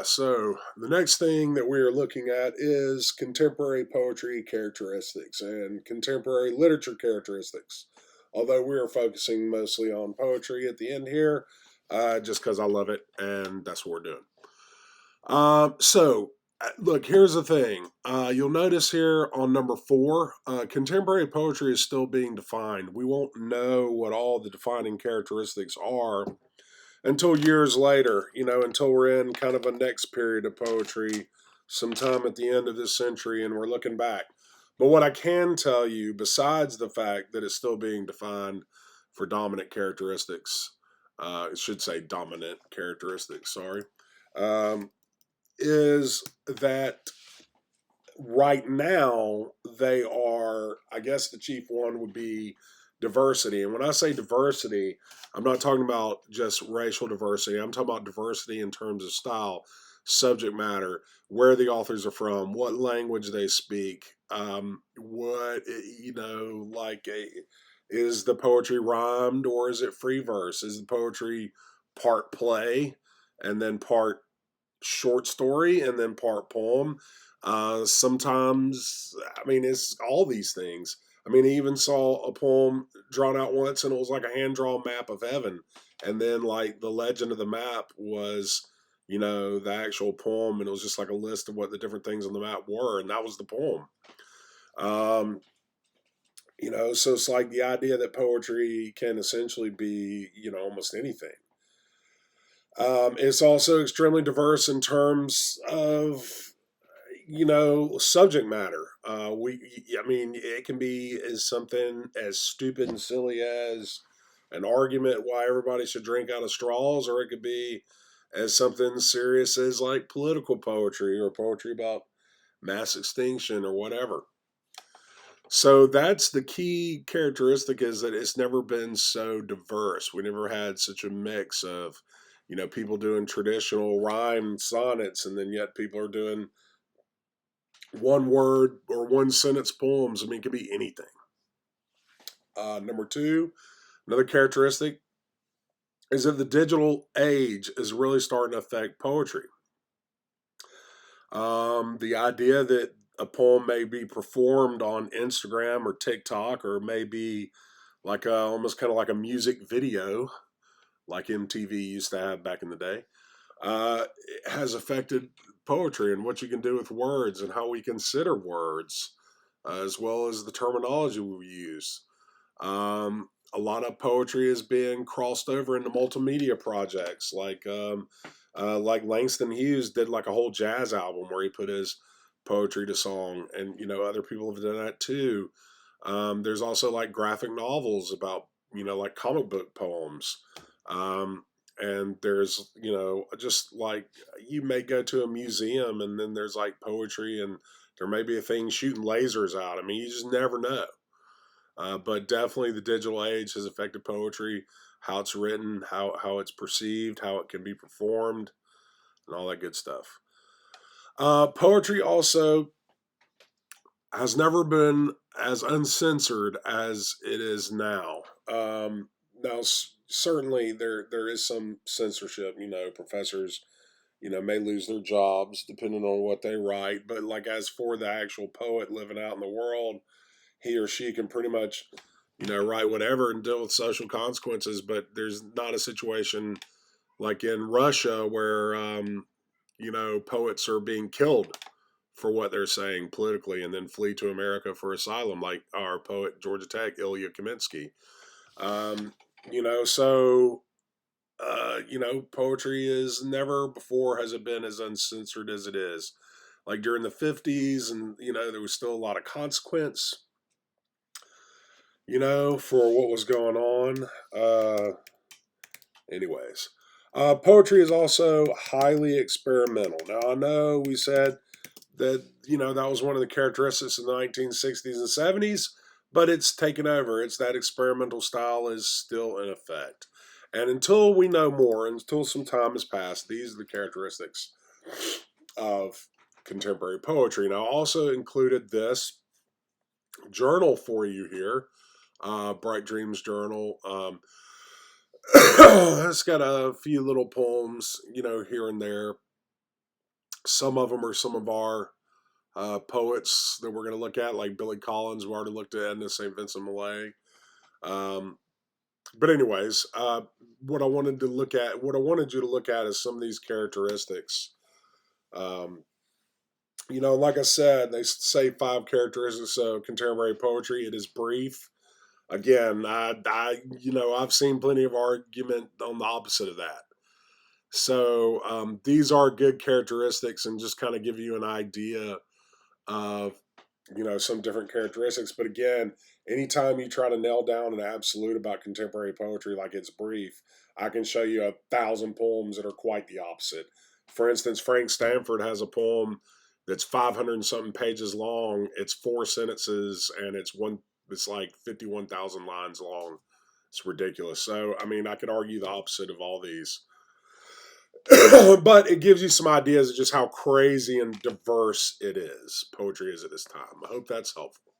So the next thing that we are looking at is contemporary poetry characteristics and contemporary literature characteristics. Although we are focusing mostly on poetry at the end here, just because I love it and that's what we're doing. Look, here's the thing. You'll notice here on number four, contemporary poetry is still being defined. We won't know what all the defining characteristics are until years later, until we're in kind of a next period of poetry sometime at the end of this century and we're looking back. But what I can tell you, besides the fact that it's still being defined for dominant characteristics, it should say dominant characteristics, sorry, um, is that right now they are, I guess the chief one would be diversity. And when I say diversity, I'm not talking about just racial diversity. I'm talking about diversity in terms of style, subject matter, where the authors are from, what language they speak, what, is the poetry rhymed or is it free verse? Is the poetry part play and then part short story and then part poem? Sometimes, I mean, it's all these things. I mean, I even saw a poem drawn out once and it was like a hand drawn map of heaven. And then, like, the legend of the map was, the actual poem. And it was just like a list of what the different things on the map were. And that was the poem. Um, so it's like the idea that poetry can essentially be, almost anything. It's also extremely diverse in terms of subject matter. I mean, it can be as something as stupid and silly as an argument why everybody should drink out of straws, or it could be as something serious as like political poetry or poetry about mass extinction or whatever. So that's the key characteristic, is that it's never been so diverse. We never had such a mix of, people doing traditional rhyme sonnets, and then yet people are doing one word or one sentence poems. I mean, it could be anything. Number two, another characteristic is that the digital age is really starting to affect poetry. The idea that a poem may be performed on Instagram or TikTok, or maybe like almost kind of like a music video, like MTV used to have back in the day, it has affected poetry and what you can do with words and how we consider words, as well as the terminology we use. A lot of poetry is being crossed over into multimedia projects, like Langston Hughes did like a whole jazz album where he put his poetry to song, and other people have done that too. There's also like graphic novels about like comic book poems. And there's just like, you may go to a museum and then there's like poetry, and there may be a thing shooting lasers out. I mean, you just never know. But definitely the digital age has affected poetry, how it's written, how it's perceived, how it can be performed, and all that good stuff. Poetry also has never been as uncensored as it is now. Now, certainly there is some censorship. Professors, may lose their jobs depending on what they write. But like, as for the actual poet living out in the world, he or she can pretty much, write whatever and deal with social consequences. But there's not a situation like in Russia where, poets are being killed for what they're saying politically and then flee to America for asylum, like our poet at Georgia Tech, Ilya Kaminsky. Um, so poetry is never before has it been as uncensored as it is. Like during the 50s, and there was still a lot of consequence, for what was going on. Anyways, poetry is also highly experimental. Now, I know we said that, that was one of the characteristics in the 1960s and 70s, but it's taken over. It's that experimental style is still in effect. And until we know more, until some time has passed, these are the characteristics of contemporary poetry. Now, I also included this journal for you here, Bright Dreams Journal. It's got a few little poems, here and there. Some of them are some of our poets that we're going to look at, like Billy Collins. We already looked at Edna St. Vincent Millay. Um, but anyways, what I wanted to look at, what I wanted you to look at, is some of these characteristics. Um, like I said, they say 5 characteristics of contemporary poetry. It is brief. Again, I've seen plenty of argument on the opposite of that. So these are good characteristics, and just kind of give you an idea of some different characteristics. But again, anytime you try to nail down an absolute about contemporary poetry, like it's brief, I can show you 1,000 poems that are quite the opposite. For instance, Frank Stanford has a poem that's 500 and something pages long. It's 4 sentences, and it's like 51,000 lines long. It's ridiculous. So I mean, I could argue the opposite of all these. But it gives you some ideas of just how crazy and diverse it is, poetry is at this time. I hope that's helpful.